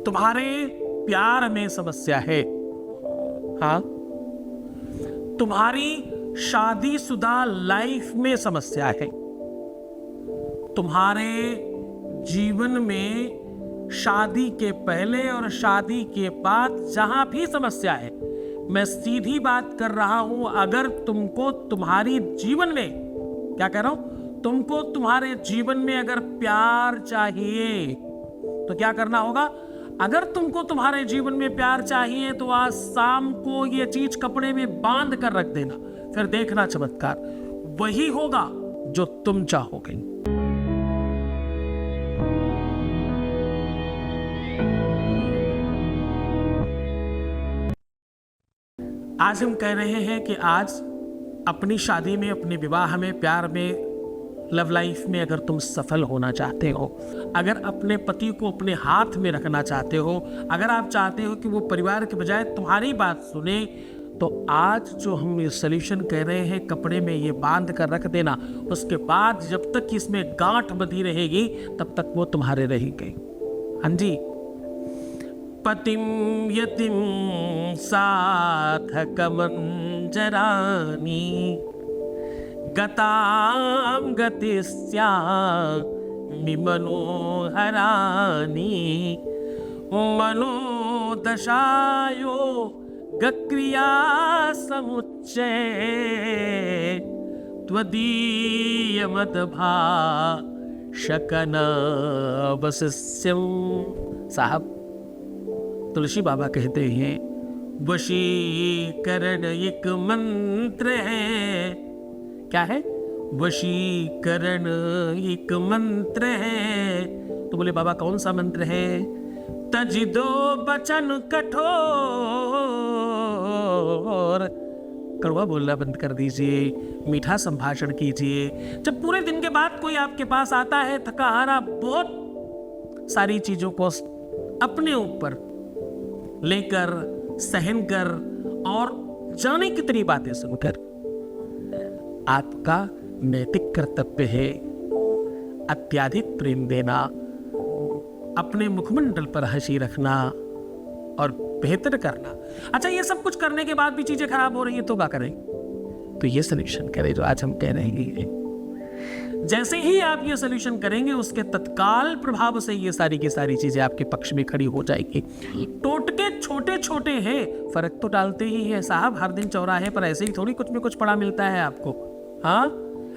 तुम्हारे प्यार में समस्या है। हाँ, तुम्हारी शादीशुदा लाइफ में समस्या है। तुम्हारे जीवन में शादी के पहले और शादी के बाद जहां भी समस्या है, मैं सीधी बात कर रहा हूं, अगर तुमको तुम्हारी जीवन में, क्या कह रहा हूं, तुमको तुम्हारे जीवन में अगर प्यार चाहिए तो क्या करना होगा? अगर तुमको तुम्हारे जीवन में प्यार चाहिए तो आज शाम को ये चीज कपड़े में बांध कर रख देना, फिर देखना चमत्कार वही होगा जो तुम चाहोगे। आज हम कह रहे हैं कि आज अपनी शादी में, अपने विवाह में, प्यार में, लव लाइफ में अगर तुम सफल होना चाहते हो, अगर अपने पति को अपने हाथ में रखना चाहते हो, अगर आप चाहते हो कि वो परिवार के बजाय तुम्हारी बात सुने, तो आज जो हम ये सॉल्यूशन कह रहे हैं, कपड़े में ये बांध कर रख देना, उसके बाद जब तक इसमें गांठ बंधी रहेगी तब तक वो तुम्हारे रहेंगे। हाँ जी। पतिम यतिम साधकमंजरानी गताम गतिस्यामि मनोहरानी मनोदशायो गक्रिया समुच्चय त्वदीय मदभाषकन वसस्यम। साहब, तुलसी बाबा कहते हैं वशीकरण एक मंत्र है। क्या है? वशीकरण एक मंत्र है। तो बोले बाबा कौन सा मंत्र है? तज दो बचन कठोर, कड़वा बोलना बंद कर दीजिए, मीठा संभाषण कीजिए। जब पूरे दिन के बाद कोई आपके पास आता है थका हारा, बहुत सारी चीजों को अपने ऊपर लेकर, सहन कर और जाने कितनी बातें सुनकर, आपका नैतिक कर्तव्य है अत्याधिक प्रेम देना, अपने मुखमंडल पर हंसी रखना और बेहतर करना। अच्छा, ये सब कुछ करने के बाद भी चीजें खराब हो रही है तो क्या करें? तो ये सॉल्यूशन करें जो आज हम कह रहे हैं। जैसे ही आप ये सॉल्यूशन करेंगे, उसके तत्काल प्रभाव से ये सारी की सारी चीजें आपके पक्ष में खड़ी हो जाएगी। टोटके छोटे छोटे हैं, फर्क तो डालते ही है साहब। हर दिन चौराहे पर ऐसे ही थोड़ी कुछ में कुछ पड़ा मिलता है आपको। हाँ,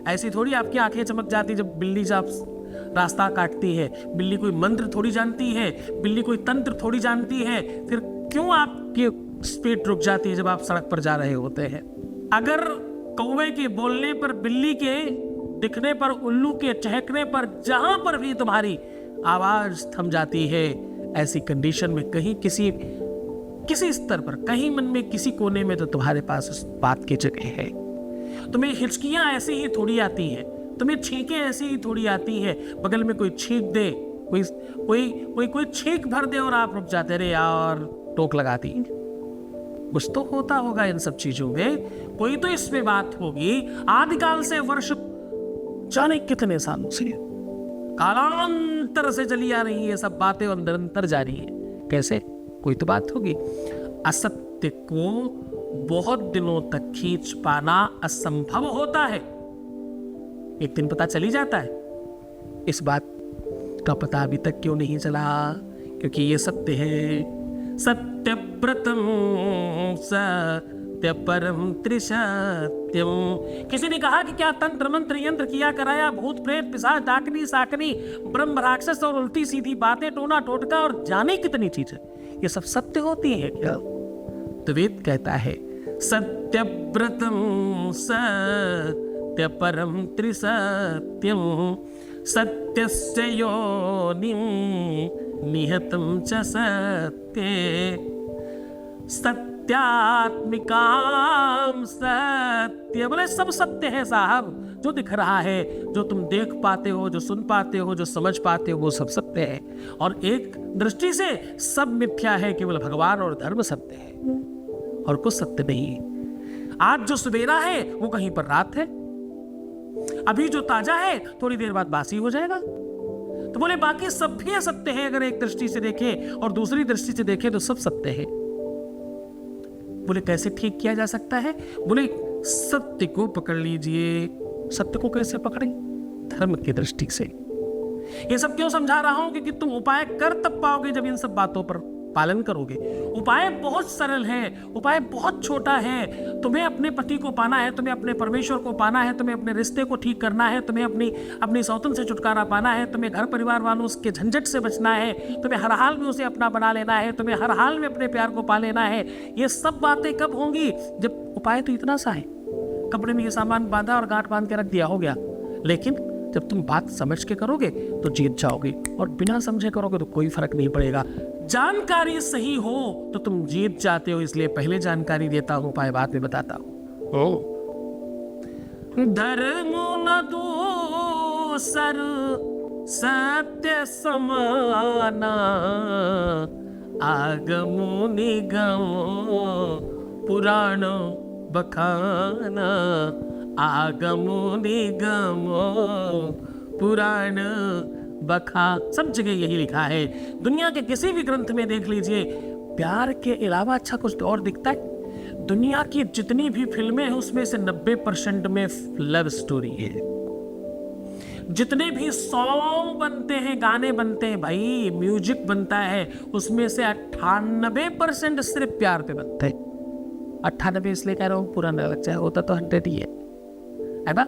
ऐसी थोड़ी आपकी आंखें चमक जाती जब बिल्ली जब रास्ता काटती है। बिल्ली कोई मंत्र थोड़ी जानती है, बिल्ली कोई तंत्र थोड़ी जानती है। फिर क्यों आपकी स्पीड रुक जाती है जब आप सड़क पर जा रहे होते हैं? अगर कौवे के बोलने पर, बिल्ली के दिखने पर, उल्लू के चहकने पर, जहां पर भी तुम्हारी आवाज थम जाती है, ऐसी कंडीशन में कहीं किसी स्तर पर, कहीं मन में किसी कोने में तो तुम्हारे पास उस बात की जगह है। तुम्हें हिचकियां ऐसी ही थोड़ी आती हैं, तुम्हें छींकें ऐसी ही थोड़ी आती हैं। बगल में कोई छींक दे, कोई छींक भर दे और आप रुक जाते, रे यार, टोक लगाती। कुछ तो होता होगा इन सब चीजों में, कोई तो इसमें बात होगी। आदिकाल से, वर्ष जाने कितने सालों से, कालांतर से चली आ रही है सब बातें और निरंतर जारी है। कैसे? कोई तो बात होगी। असत्य को बहुत दिनों तक खींच पाना असंभव होता है, एक दिन पता चली जाता है। इस बात का पता अभी तक क्यों नहीं चला? क्योंकि ये सत्य है। सत्यव्रतम सत्य परम त्रिसत्यम। किसी ने कहा कि क्या तंत्र मंत्र यंत्र किया कराया, भूत प्रेत पिशाच डाकनी साकनी ब्रह्म राक्षस और उल्टी सीधी बातें, टोना टोटका और जाने कितनी चीजें, ये सब सत्य होती है क्या? तो वेद कहता है सत्यव्रतम सत्य परम त्रिसत्यम सत्यस्य योनिं निहतं च सत्ये सत्यात्मिकाम सत्य। बोले सब सत्य है साहब, जो दिख रहा है, जो तुम देख पाते हो, जो सुन पाते हो, जो समझ पाते हो, वो सब सत्य है। और एक दृष्टि से सब मिथ्या है, केवल भगवान और धर्म सत्य है और कुछ सत्य नहीं है। आज जो सवेरा है वो कहीं पर रात है, अभी जो ताजा है थोड़ी देर बाद बासी हो जाएगा। तो बोले बाकी सब भी असत्य है, अगर एक दृष्टि से देखें और दूसरी दृष्टि से देखें तो सब सत्य है। बोले कैसे ठीक किया जा सकता है? बोले सत्य को पकड़ लीजिए। सत्य को कैसे पकड़ें? धर्म की दृष्टि से। ये सब क्यों समझा रहा हूं? क्योंकि तुम उपाय कर तब पाओगे जब इन सब बातों पर पालन करोगे। उपाय बहुत सरल है, उपाय बहुत छोटा है। तुम्हें अपने पति को पाना है, तुम्हें अपने परमेश्वर को पाना है, तुम्हें अपने रिश्ते को ठीक करना है, तुम्हें अपनी सौतन से छुटकारा पाना है, तुम्हें घर परिवार वालों के झंझट से बचना है, तुम्हें हर हाल में उसे अपना बना लेना है, तुम्हें हर हाल में अपने प्यार को पा लेना है। ये सब बातें कब होंगी? जब उपाय तो इतना सा है, कपड़े में ये सामान बांधा और गांठ बांध के रख दिया, हो गया। लेकिन जब तुम बात समझ के करोगे तो जीत जाओगे, और बिना समझे करोगे तो कोई फर्क नहीं पड़ेगा। जानकारी सही हो तो तुम जीत जाते हो, इसलिए पहले जानकारी देता हूं, उपाय बाद में बताता हूं। धर्म न दूसर सत्य समाना, आगमो निगमो पुराण बखाना, आगमो निगमो पुराण बखा। सब जगह यही लिखा है। दुनिया के किसी भी ग्रंथ में देख लीजिए, प्यार के अलावा अच्छा कुछ और दिखता है? दुनिया की जितनी भी फिल्में हैं उसमें से 90% में लव स्टोरी है। जितने भी सॉन्ग बनते हैं, गाने बनते हैं भाई, म्यूजिक बनता है, उसमें से 98% सिर्फ प्यार पे बनते हैं। 98 इसलिए कह रहा हूँ, पूरा न लग जाए, होता तो 100 ही है ना?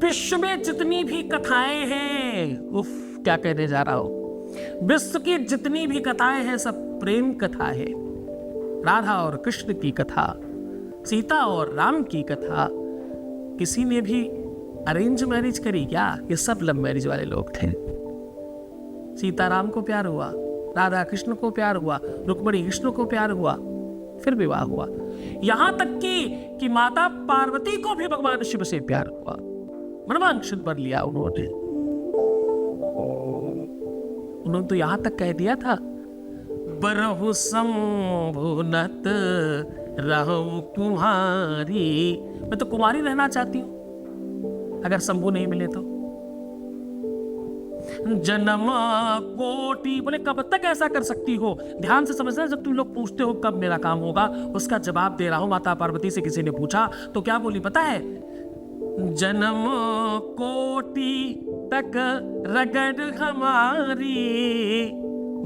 विश्व में जितनी भी कथाएं हैं, उफ क्या कहने जा रहा हूं, विश्व की जितनी भी कथाएं हैं सब प्रेम कथा है। राधा और कृष्ण की कथा, सीता और राम की कथा। किसी ने भी अरेंज मैरिज करी क्या? ये सब लव मैरिज वाले लोग थे। सीता राम को प्यार हुआ, राधा कृष्ण को प्यार हुआ, रुक्मिणी कृष्ण को प्यार हुआ, फिर विवाह हुआ। यहां तक कि माता पार्वती को भी भगवान शिव से प्यार हुआ, मनवांछित वर लिया उन्होंने तो यहां तक कह दिया था, बरहु संभुनत रहूं कुमारी। मैं तो कुमारी रहना चाहती हूं, अगर शंभु नहीं मिले तो। जन्म कोटि, बोले कब तक ऐसा कर सकती हो? ध्यान से समझना, जब तुम लोग पूछते हो कब मेरा काम होगा, उसका जवाब दे रहा हूं। माता पार्वती से किसी ने पूछा तो क्या बोली पता है? जन्म कोटि तक रगड़ हमारी,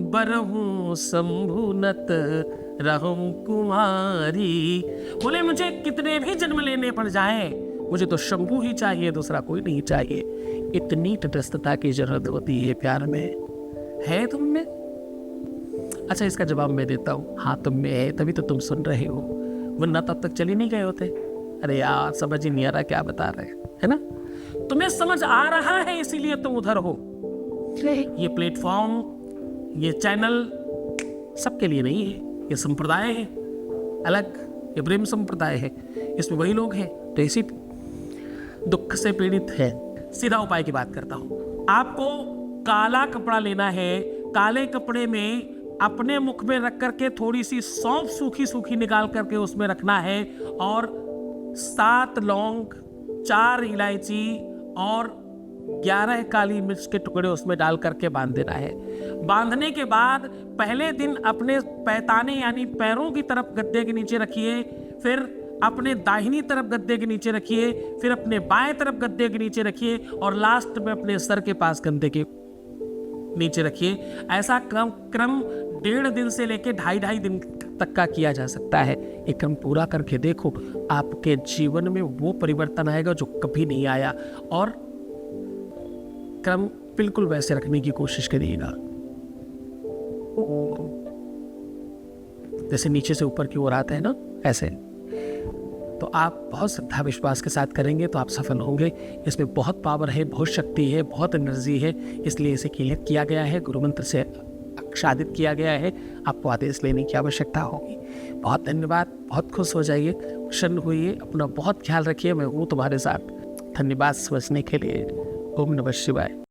बरहु शंभुनत रहूं कुमारी। बोले मुझे कितने भी जन्म लेने पड़ जाएं, मुझे तो शंभु ही चाहिए, दूसरा कोई नहीं चाहिए। इतनी तटस्थता की जरूरत होती है प्यार में। है तुम में? अच्छा, इसका जवाब मैं देता हूँ। हाँ तुम में है, तभी तो तुम सुन रहे हो, वरना तब तक चले नहीं गए होते। अरे यार समझ ही नहीं आ रहा क्या बता रहे हैं, है ना? तुम्हें समझ आ रहा है इसीलिए तुम उधर हो। ये प्लेटफॉर्म, ये चैनल सबके लिए नहीं है, ये संप्रदाय है अलग, ये प्रेम संप्रदाय है, इसमें वही लोग हैं तो इसी दुख से पीड़ित है। सीधा उपाय की बात करता हूं। आपको काला कपड़ा लेना है, काले कपड़े में अपने मुख में रख करके थोड़ी सी सौंफ सूखी सूखी निकाल करके उसमें रखना है, और 7 लौंग, 4 इलायची और 11 काली मिर्च के टुकड़े उसमें डाल करके बांध देना है। बांधने के बाद पहले दिन अपने पैताने यानी पैरों की तरफ गद्दे के नीचे रखिए, फिर अपने दाहिनी तरफ गद्दे के नीचे रखिए, फिर अपने बाएं तरफ गद्दे के नीचे रखिए, और लास्ट में अपने सर के पास गद्दे के नीचे रखिए। ऐसा क्रम 1.5 दिन से लेकर 2.5 दिन तक का किया जा सकता है। ये क्रम पूरा करके देखो, आपके जीवन में वो परिवर्तन आएगा जो कभी नहीं आया। और क्रम बिल्कुल वैसे रखने की कोशिश करिएगा जैसे नीचे से ऊपर की ओर आता है ना, ऐसे। तो आप बहुत श्रद्धा विश्वास के साथ करेंगे तो आप सफल होंगे। इसमें बहुत पावर है, बहुत शक्ति है, बहुत एनर्जी है, इसलिए इसे क्लियर किया गया है, गुरु मंत्र से आच्छादित किया गया है। आपको आदेश लेने की आवश्यकता होगी। बहुत धन्यवाद, बहुत खुश हो जाइए, प्रसन्न होइए, अपना बहुत ख्याल रखिए। मैं हूँ तुम्हारे साथ। धन्यवाद समझने के लिए। ओम नमः शिवाय।